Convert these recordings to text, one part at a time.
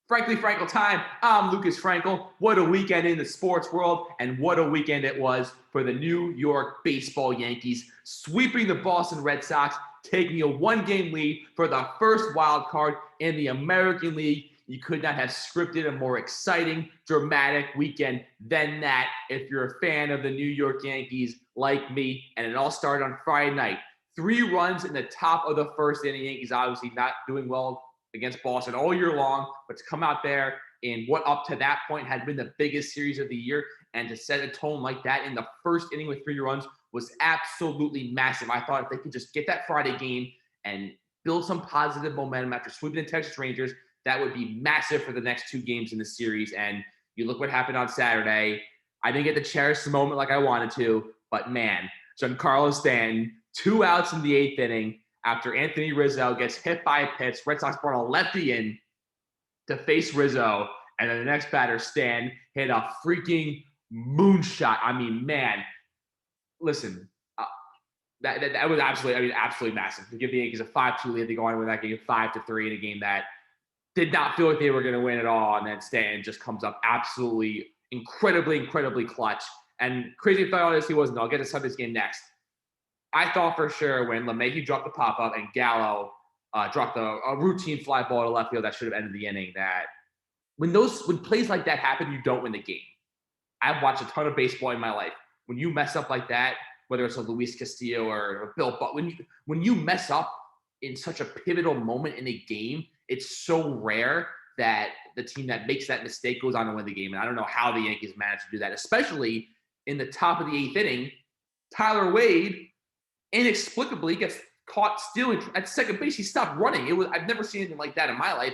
Frankly, Frankel time. I'm Lucas Frankel. What a weekend in the sports world, and what a weekend it was for the New York baseball Yankees, sweeping the Boston Red Sox, taking a one-game lead for the first wild card in the American League. You could not have scripted a more exciting, dramatic weekend than that if you're a fan of the New York Yankees like me. And it all started on Friday night. 3 runs in the top of the first inning. Yankees obviously not doing well against Boston all year long, but to come out there in what up to that point had been the biggest series of the year and to set a tone like that in the first inning with 3 runs was absolutely massive. I thought if they could just get that Friday game and build some positive momentum after sweeping the Texas Rangers, that would be massive for the next 2 games in the series. And you look what happened on Saturday. I didn't get to cherish the moment like I wanted to, but man, Giancarlo Stanton, 2 outs in the 8th inning, after Anthony Rizzo gets hit by a pitch. Red Sox brought a lefty in to face Rizzo, and then the next batter, Stan, hit a freaking moonshot. I mean, man, listen, that was absolutely massive. To give the Yankees a 5-2 lead, they go on to win that game 5-3 in a game that did not feel like they were going to win at all, and then Stan just comes up absolutely incredibly clutch. And crazy thought is he wasn't. I'll get to Sunday's game next. I thought for sure when LeMahieu dropped the pop-up and Gallo dropped a routine fly ball to left field that should have ended the inning, that when plays like that happen, you don't win the game. I've watched a ton of baseball in my life. When you mess up like that, whether it's a Luis Castillo or Bill, but when you mess up in such a pivotal moment in a game, it's so rare that the team that makes that mistake goes on to win the game. And I don't know how the Yankees managed to do that, especially in the top of the 8th inning. Tyler Wade inexplicably gets caught stealing at second base. He stopped running. I've never seen anything like that in my life.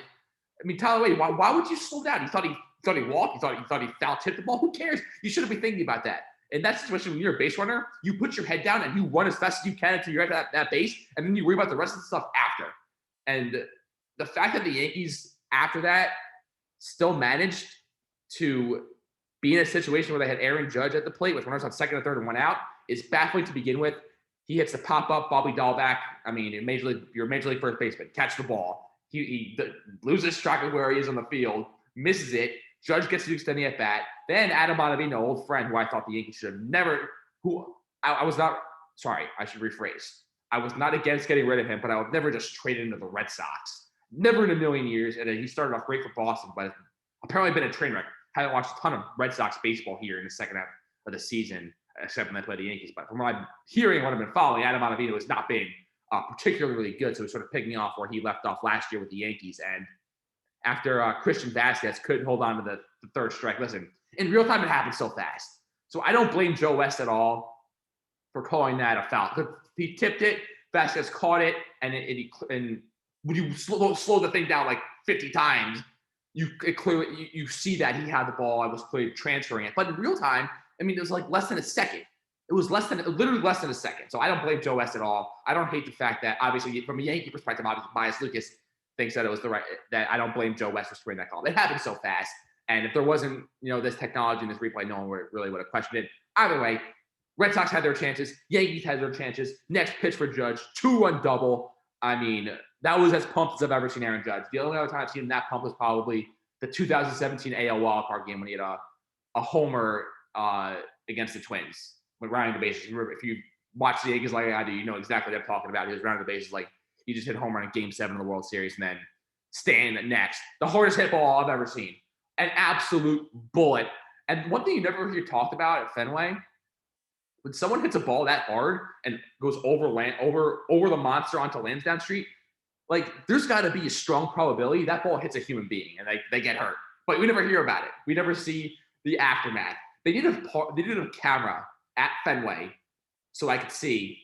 I mean, Tyler Wade, why would you slow down? You thought he walked? You thought he foul tipped the ball? Who cares? You shouldn't be thinking about that. In that situation, when you're a base runner, you put your head down and you run as fast as you can until you're at that base, and then you worry about the rest of the stuff after. And the fact that the Yankees, after that, still managed to be in a situation where they had Aaron Judge at the plate with runners on second and third and 1 out is baffling to begin with. He hits the pop-up, Bobby Dahlback. I mean, you're a Major League first baseman. Catch the ball. He loses track of where he is on the field, misses it. Judge gets to extend the at-bat. Then Adam Ottavino, old friend, who I thought the Yankees should have never – I was not – sorry, I should rephrase. I was not against getting rid of him, but I would never just trade him to the Red Sox. Never in a million years. And he started off great for Boston, but apparently been a train wreck. Haven't watched a ton of Red Sox baseball here in the second half of the season, except when they play the Yankees. But from what I'm hearing, what I've been following, Adam Ottavino has not been particularly good. So he's sort of picking off where he left off last year with the Yankees. And after Christian Vasquez couldn't hold on to the third strike, listen, in real time it happened so fast. So I don't blame Joe West at all for calling that a foul. He tipped it, Vasquez caught it, and when you slow the thing down like 50 times, you see that he had the ball. I was clearly transferring it. But in real time, I mean, it was like less than a second. It was literally less than a second. So I don't blame Joe West at all. I don't hate the fact that, obviously, from a Yankee perspective, obviously, Bias Lucas thinks that it was that I don't blame Joe West for scoring that call. It happened so fast. And if there wasn't, this technology and this replay, no one really would have questioned it. Either way, Red Sox had their chances. Yankees had their chances. Next pitch for Judge, 2-run double. I mean, that was as pumped as I've ever seen Aaron Judge. The only other time I've seen him that pumped was probably the 2017 AL wildcard game when he had a homer against the Twins when rounding the bases. Remember, if you watch the Yankees like I do, you know exactly what I'm talking about. He was rounding the bases like he just hit a home run in Game 7 of the World Series, and then Stanton next. The hardest hit ball I've ever seen. An absolute bullet. And one thing you never hear talked about at Fenway, when someone hits a ball that hard and goes over the monster onto Lansdowne Street, like there's got to be a strong probability that ball hits a human being and they get hurt. But we never hear about it. We never see the aftermath. They did a camera at Fenway so I could see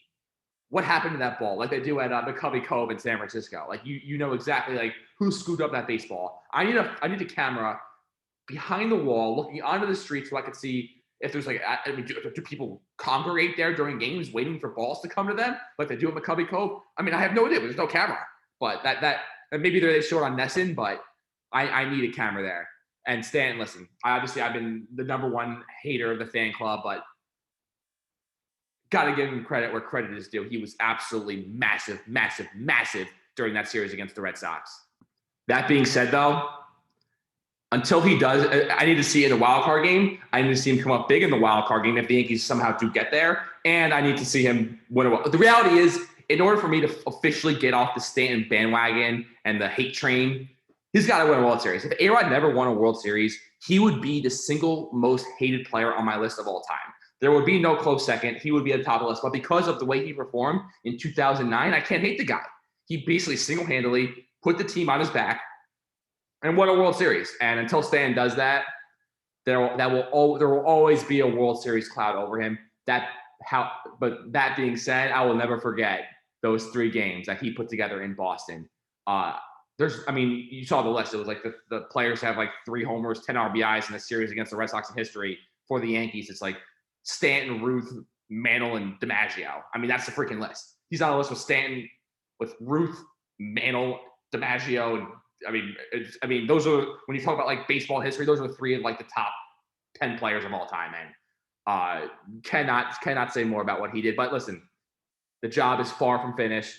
what happened to that ball, like they do at McCovey Cove in San Francisco. Like you know exactly like who scooped up that baseball. I need a camera behind the wall looking onto the street so I could see if there's do people congregate there during games waiting for balls to come to them like they do at McCovey Cove? I mean, I have no idea. There's no camera, but that maybe they're short on Nesson, but I need a camera there. And Stan, listen, I've been the number one hater of the fan club, but got to give him credit where credit is due. He was absolutely massive during that series against the Red Sox. That being said, though, until he does, I need to see in the wild card game. I need to see him come up big in the wild card game if the Yankees somehow do get there, and I need to see him win a. The reality is, in order for me to officially get off the Stanton bandwagon and the hate train, he's got to win a World Series. If A-Rod never won a World Series, he would be the single most hated player on my list of all time. There would be no close second. He would be at the top of the list. But because of the way he performed in 2009, I can't hate the guy. He basically single-handedly put the team on his back and won a World Series. And until Stan does that, there will always be a World Series cloud over him. But that being said, I will never forget those 3 games that he put together in Boston. You saw the list. It was like the players have like 3 homers, 10 RBIs in the series against the Red Sox in history. For the Yankees, it's like Stanton, Ruth, Mantle, and DiMaggio. I mean, that's the freaking list. He's on the list with Stanton, with Ruth, Mantle, DiMaggio, and I mean, those are, when you talk about like baseball history, those are 3 of like the top 10 players of all time. And cannot say more about what he did. But listen, the job is far from finished.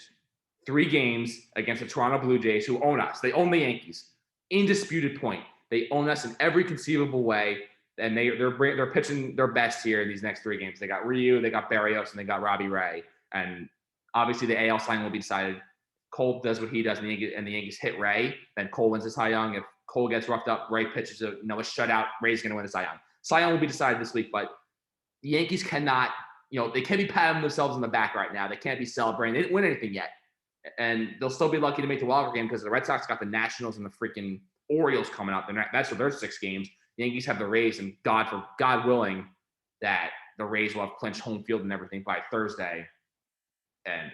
3 games against the Toronto Blue Jays, who own us. They own the Yankees. Indisputed point. They own us in every conceivable way, and they're pitching their best here in these next 3 games. They got Ryu, they got Barrios, and they got Robbie Ray. And obviously the AL sign will be decided. Cole does what he does, and the Yankees hit Ray. Then Cole wins the Cy Young. If Cole gets roughed up, Ray pitches a shutout. Ray's going to win the Cy Young. Cy Young will be decided this week, but the Yankees cannot, they can't be patting themselves in the back right now. They can't be celebrating. They didn't win anything yet. And they'll still be lucky to make the wild card game because the Red Sox got the Nationals and the freaking Orioles coming up. And that's for their 6 games. The Yankees have the Rays, and God willing that the Rays will have clinched home field and everything by Thursday. And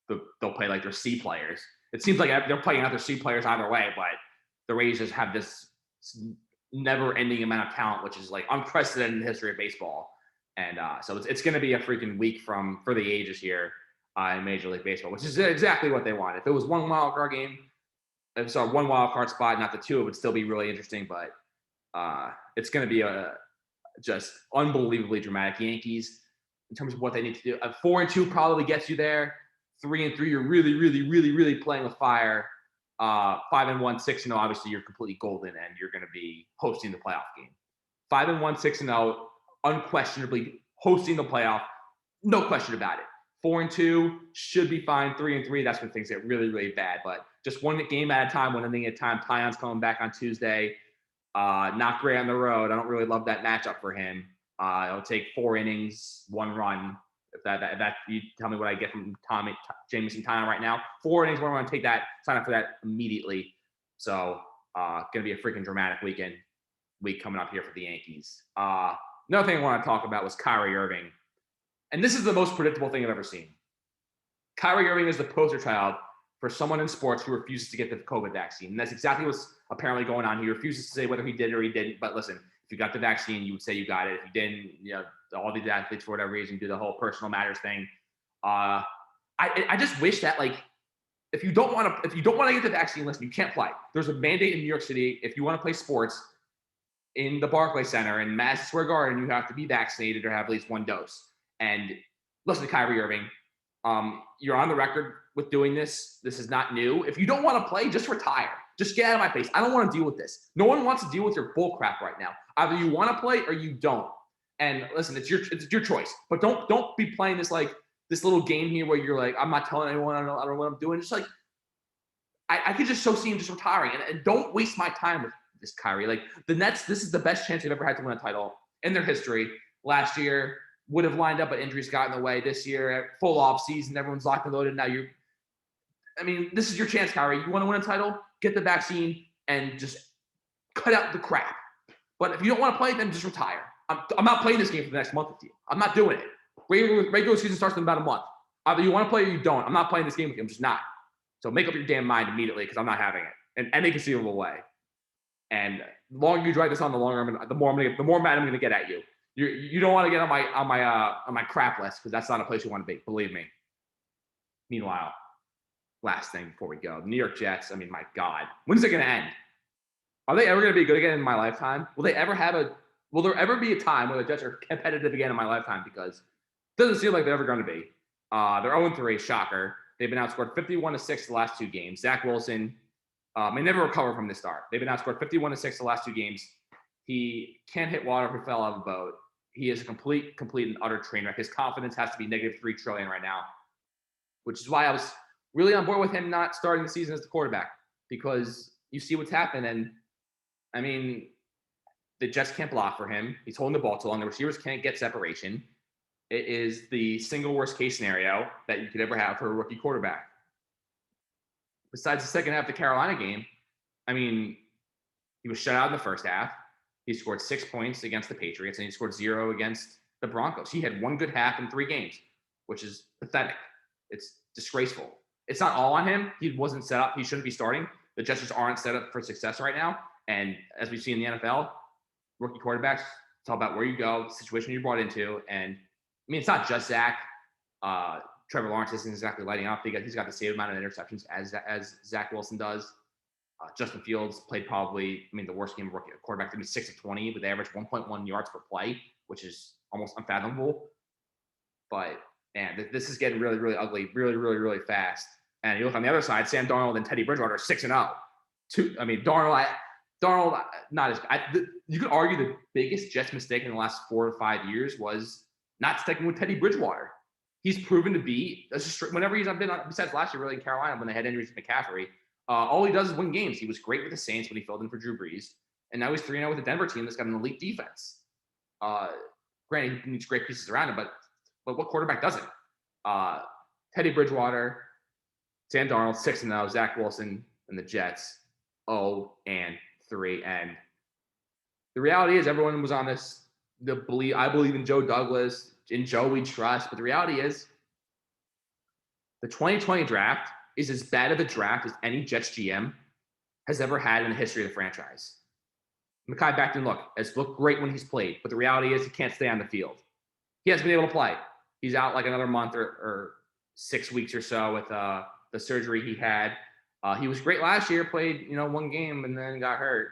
they'll play like their C players. It seems like they're playing out their C players either way, but the Rays just have this never-ending amount of talent, which is like unprecedented in the history of baseball. And so it's going to be a freaking week for the ages here in Major League Baseball, which is exactly what they want. If it was one wild card spot, not the 2, it would still be really interesting. But it's going to be just unbelievably dramatic. Yankees, in terms of what they need to do, 4-2 probably gets you there. 3-3, you're really, really, really, really playing with fire. 5-1, 6-0, obviously you're completely golden and you're going to be hosting the playoff game. 5-1, 6-0, unquestionably hosting the playoff, no question about it. 4-2 should be fine. 3-3, that's when things get really, really bad. But just one game at a time, one inning at a time. Tyone's coming back on Tuesday. Not great on the road. I don't really love that matchup for him. It'll take 4 innings, 1 run. If that you tell me what I get from Jameson Tyon right now. 4 innings, 1 run. Take that. Sign up for that immediately. So gonna be a freaking dramatic week coming up here for the Yankees. Another thing I want to talk about was Kyrie Irving. And this is the most predictable thing I've ever seen. Kyrie Irving is the poster child for someone in sports who refuses to get the COVID vaccine. And that's exactly what's apparently going on. He refuses to say whether he did or he didn't. But listen, if you got the vaccine, you would say you got it. If you didn't, all these athletes, for whatever reason, do the whole personal matters thing. I just wish that, like, if you don't want to get the vaccine, listen, you can't play. There's a mandate in New York City. If you want to play sports in the Barclays Center in Madison Square Garden, you have to be vaccinated or have at least 1 dose. And listen to Kyrie Irving. You're on the record with doing this. This is not new. If you don't want to play, just retire. Just get out of my face. I don't want to deal with this. No one wants to deal with your bull crap right now. Either you want to play or you don't. And listen, it's your choice. But don't be playing this little game here where you're like, I'm not telling anyone. I don't know what I'm doing. Just like I could just so see him just retiring. And don't waste my time with this, Kyrie. Like, the Nets, this is the best chance they've ever had to win a title in their history. Last year would have lined up, but injuries got in the way. This year, full off season, everyone's locked and loaded. Now this is your chance, Kyrie. You want to win a title? Get the vaccine and just cut out the crap. But if you don't want to play, then just retire. I'm not playing this game for the next month with you. I'm not doing it. Regular season starts in about a month. Either you want to play or you don't. I'm not playing this game with you. I'm just not. So make up your damn mind immediately, because I'm not having it in any conceivable way. And the longer you drag this on, the more mad I'm going to get at you. You don't want to get on my crap list, because that's not a place you want to be. Believe me. Meanwhile, last thing before we go, the New York Jets. I mean, my God, when's it going to end? Are they ever going to be good again in my lifetime? Will there ever be a time where the Jets are competitive again in my lifetime? Because it doesn't seem like they're ever going to be. They're 0-3, shocker. They've been outscored 51-6 the last 2 games. Zach Wilson may never recover from this start. They've been outscored 51-6 the last 2 games. He can't hit water if he fell out of a boat. He is a complete and utter train wreck. His confidence has to be -3 trillion right now, which is why I was really on board with him not starting the season as the quarterback, because you see what's happened. And I mean, the Jets can't block for him. He's holding the ball too long. The receivers can't get separation. It is the single worst case scenario that you could ever have for a rookie quarterback. Besides the second half of the Carolina game, I mean, he was shut out in the first half. He scored 6 points against the Patriots, and he scored 0 against the Broncos. He had 1 good half in 3 games, which is pathetic. It's disgraceful. It's not all on him. He wasn't set up. He shouldn't be starting. The Jets just aren't set up for success right now. And as we see in the NFL, rookie quarterbacks, it's all about where you go, the situation you're brought into. And I mean, it's not just Zach. Trevor Lawrence isn't exactly lighting up. He's got the same amount of interceptions as Zach Wilson does. Justin Fields played probably, the worst game of rookie quarterback to be 6 of 20, but they averaged 1.1 yards per play, which is almost unfathomable. But man, this is getting really, really ugly, really, really, really fast. And you look on the other side, Sam Darnold and Teddy Bridgewater are 6-0. Darnold, not as. You could argue the biggest Jets mistake in the last 4 or 5 years was not sticking with Teddy Bridgewater. He's proven to be, whenever he's been on, besides last year, really in Carolina when they had injuries to McCaffrey, all he does is win games. He was great with the Saints when he filled in for Drew Brees, and now he's 3-0 with the Denver team that's got an elite defense. Granted, he needs great pieces around him, but what quarterback doesn't? Teddy Bridgewater, Sam Darnold, 6-0, Zach Wilson, and the Jets, 0-3. And the reality is, everyone was on this. I believe in Joe Douglas. In Joe, we trust. But the reality is, the 2020 draft is as bad of a draft as any Jets GM has ever had in the history of the franchise. Mekhi Becton, has looked great when he's played, but the reality is he can't stay on the field. He hasn't been able to play. He's out like another month or 6 weeks or so with the surgery he had. He was great last year, played 1 game and then got hurt.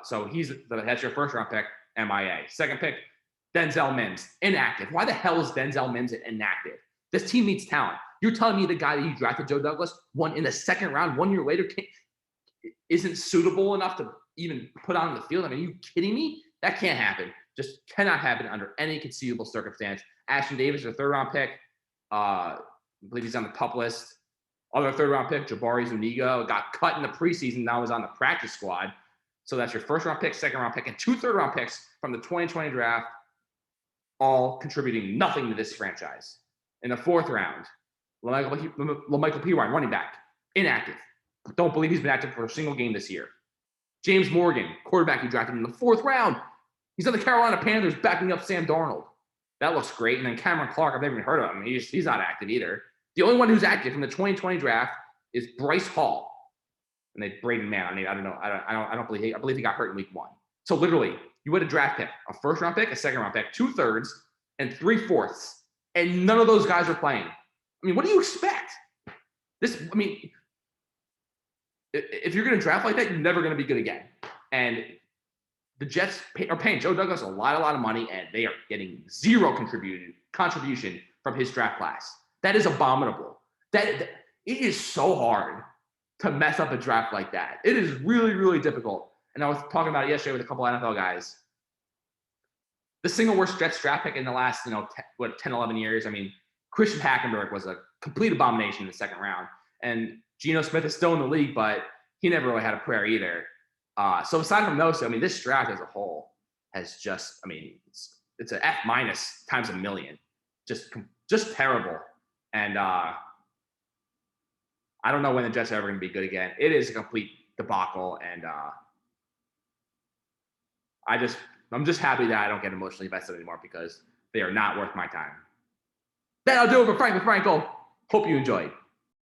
So that's your first round pick, MIA. Second pick, Denzel Mims, inactive. Why the hell is Denzel Mims inactive? This team needs talent. You're telling me the guy that you drafted, Joe Douglas, won in the second round 1 year later, isn't suitable enough to even put on the field? Are you kidding me? That can't happen. Just cannot happen under any conceivable circumstance. Ashton Davis, a 3rd round pick. I believe he's on the PUP list. Other 3rd round pick, Jabari Zuniga, got cut in the preseason. Now is on the practice squad. So that's your 1st round pick, 2nd round pick, and 2 3rd round picks from the 2020 draft, all contributing nothing to this franchise. In the 4th round, LaMichael Pirine, running back, inactive. Don't believe he's been active for a single game this year. James Morgan, quarterback you drafted in the 4th round. He's on the Carolina Panthers backing up Sam Darnold. That looks great. And then Cameron Clark, I've never even heard of him. He's not active either. The only one who's active from the 2020 draft is Bryce Hall. And they Braden Mann. I don't know. I believe he got hurt in week 1. So literally, you had a draft pick, a 1st round pick, a 2nd round pick, 2 3rds, and 3 4ths. And none of those guys are playing. What do you expect? If you're going to draft like that, you're never going to be good again. And the Jets are paying Joe Douglas a lot of money, and they are getting 0 contribution from his draft class. That is abominable. It is so hard to mess up a draft like that. It is really, really difficult. And I was talking about it yesterday with a couple of NFL guys. The single worst Jets draft pick in the last, 10, 11 years. Christian Hackenberg was a complete abomination in the 2nd round. And Geno Smith is still in the league, but he never really had a prayer either. So aside from those, this draft as a whole has just, it's an F- times a million. Just terrible. And I don't know when the Jets are ever going to be good again. It is a complete debacle. And I'm just happy that I don't get emotionally invested anymore because they are not worth my time. That'll do it for Frank with Frankel. Hope you enjoyed.